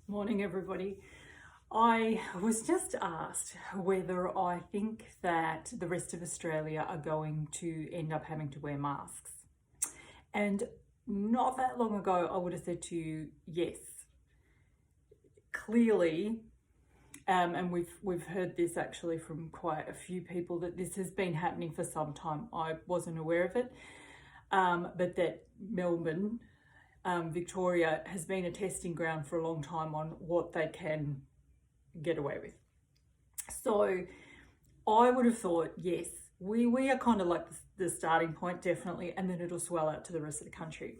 Morning, everybody. I was just asked whether I think that the rest of Australia are going to end up having to wear masks. And not that long ago, I would have said to you, yes. Clearly, and we've heard this actually from quite a few people, that this has been happening for some time. I wasn't aware of it, but that Melbourne, Victoria, has been a testing ground for a long time on what they can get away with. So I would have thought, yes, we are kind of like the starting point, definitely, and then it'll swell out to the rest of the country.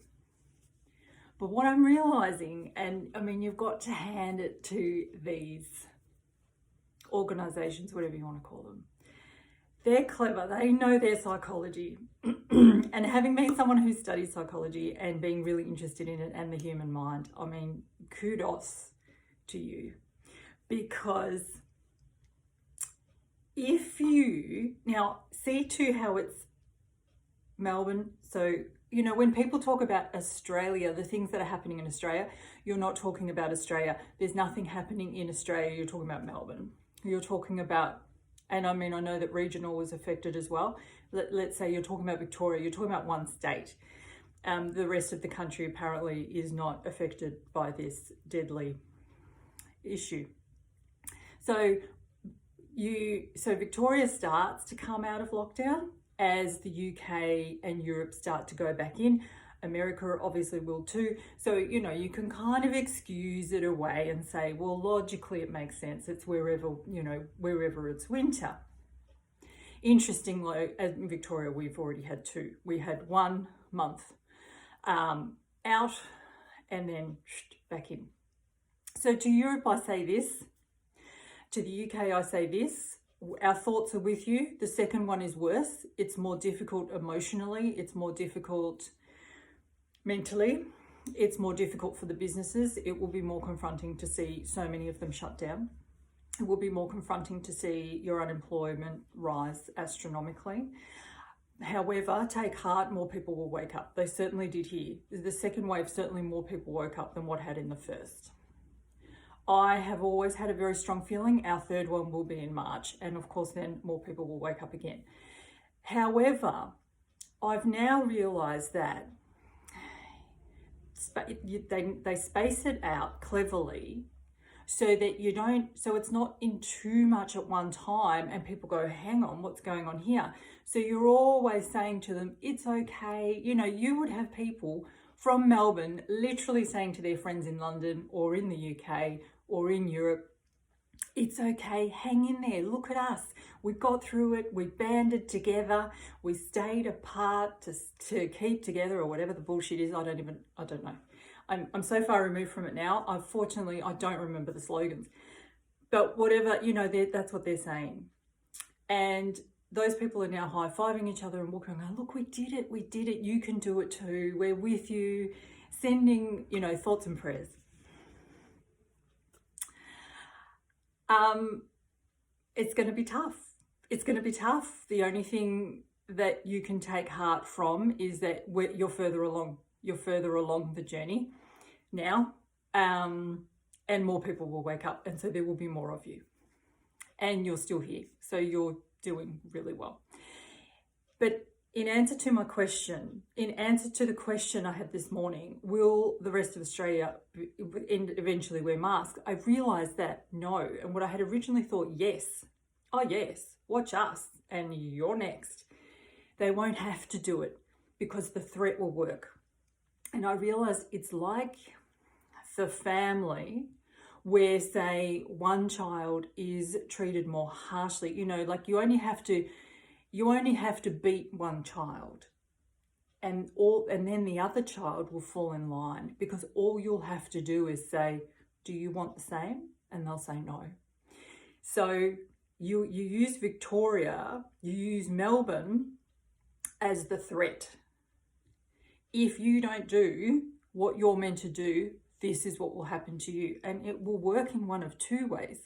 But what I'm realizing, and I mean, you've got to hand it to these organizations, whatever you want to call them. They're clever, they know their psychology. And having been someone who studies psychology and being really interested in it and the human mind, I mean, kudos to you. Because if you, now see too how it's Melbourne, so when people talk about Australia, the things that are happening in Australia, you're not talking about Australia. There's nothing happening in Australia, you're talking about Melbourne. You're talking about, and I mean, I know that regional was affected as well. Let's say you're talking about Victoria, you're talking about one state. The rest of the country apparently is not affected by this deadly issue. So Victoria starts to come out of lockdown as the UK and Europe start to go back in. America obviously will too. So, you can kind of excuse it away and say, well, logically it makes sense. It's wherever it's winter. Interestingly, in Victoria, we've already had two. We had 1 month out and then back in. So to Europe, I say this. To the UK, I say this. Our thoughts are with you. The second one is worse. It's more difficult emotionally. It's more difficult mentally. It's more difficult for the businesses. It will be more confronting to see so many of them shut down. It will be more confronting to see your unemployment rise astronomically. However, take heart, more people will wake up. They certainly did here. The second wave, certainly more people woke up than what had in the first. I have always had a very strong feeling our third one will be in March. And of course, then more people will wake up again. However, I've now realized that they space it out cleverly so that so it's not in too much at one time and people go, hang on, what's going on here? So you're always saying to them, it's okay. You would have people from Melbourne literally saying to their friends in London or in the UK or in Europe, it's okay, hang in there, look at us. We got through it, we banded together, we stayed apart to keep together, or whatever the bullshit is. I don't know. I'm so far removed from it now. Unfortunately, I don't remember the slogans. But whatever, that's what they're saying. And those people are now high-fiving each other and walking around, look, we did it, you can do it too, we're with you, sending, thoughts and prayers. It's going to be tough. It's going to be tough. The only thing that you can take heart from is that you're further along. You're further along the journey now, and more people will wake up, and so there will be more of you. And you're still here, so you're doing really well. But in answer to the question I had this morning, will the rest of Australia eventually wear masks? I realised that no. And what I had originally thought, yes. Oh, yes, watch us and you're next. They won't have to do it because the threat will work. And I realised it's like the family where, say, one child is treated more harshly. Like you only have to beat one child, and then the other child will fall in line, because all you'll have to do is say, do you want the same? And they'll say no. So you use Victoria, you use Melbourne as the threat. If you don't do what you're meant to do, this is what will happen to you. And it will work in one of two ways.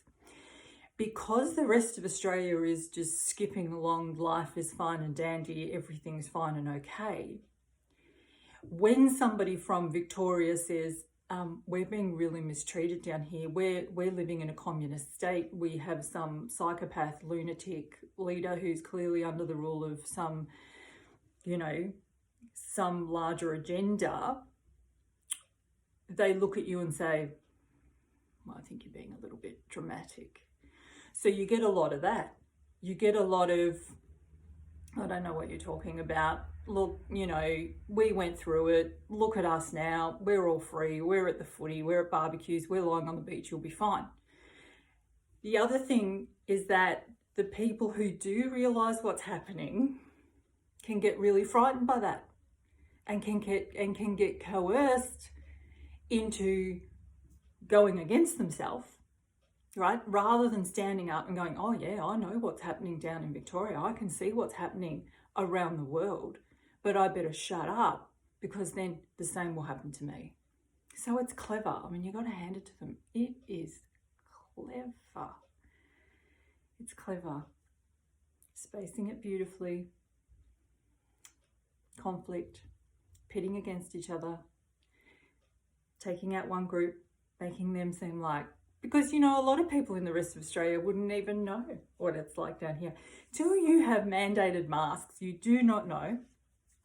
Because the rest of Australia is just skipping along, life is fine and dandy, everything's fine and okay. When somebody from Victoria says, we're being really mistreated down here. We're living in a communist state. We have some psychopath, lunatic leader who's clearly under the rule of some, you know, some larger agenda. They look at you and say, well, I think you're being a little bit dramatic. So you get a lot of that. You get a lot of, I don't know what you're talking about. Look, you know, we went through it. Look at us now. We're all free. We're at the footy. We're at barbecues. We're lying on the beach. You'll be fine. The other thing is that the people who do realise what's happening can get really frightened by that and can get coerced into going against themselves, right? Rather than standing up and going, oh yeah, I know what's happening down in Victoria. I can see what's happening around the world, but I better shut up because then the same will happen to me. So it's clever. I mean, you got to hand it to them. It is clever. It's clever. Spacing it beautifully. Conflict. Pitting against each other. Taking out one group. Making them seem like, because, you know, a lot of people in the rest of Australia wouldn't even know what it's like down here. Till you have mandated masks, you do not know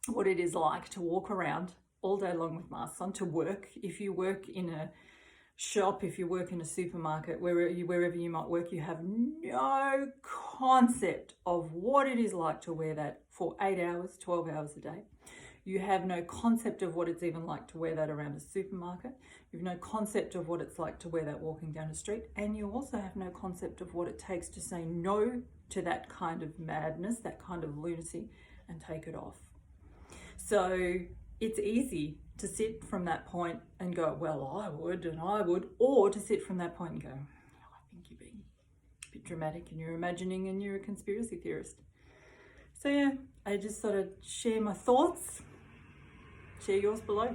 what it is like to walk around all day long with masks on, to work. If you work in a shop, if you work in a supermarket, wherever you might work, you have no concept of what it is like to wear that for 8 hours, 12 hours a day. You have no concept of what it's even like to wear that around a supermarket. You have no concept of what it's like to wear that walking down a street. And you also have no concept of what it takes to say no to that kind of madness, that kind of lunacy, and take it off. So it's easy to sit from that point and go, well, I would, or to sit from that point and go, oh, I think you're being a bit dramatic and you're imagining and you're a conspiracy theorist. So yeah, I just sort of share my thoughts. Share yours below.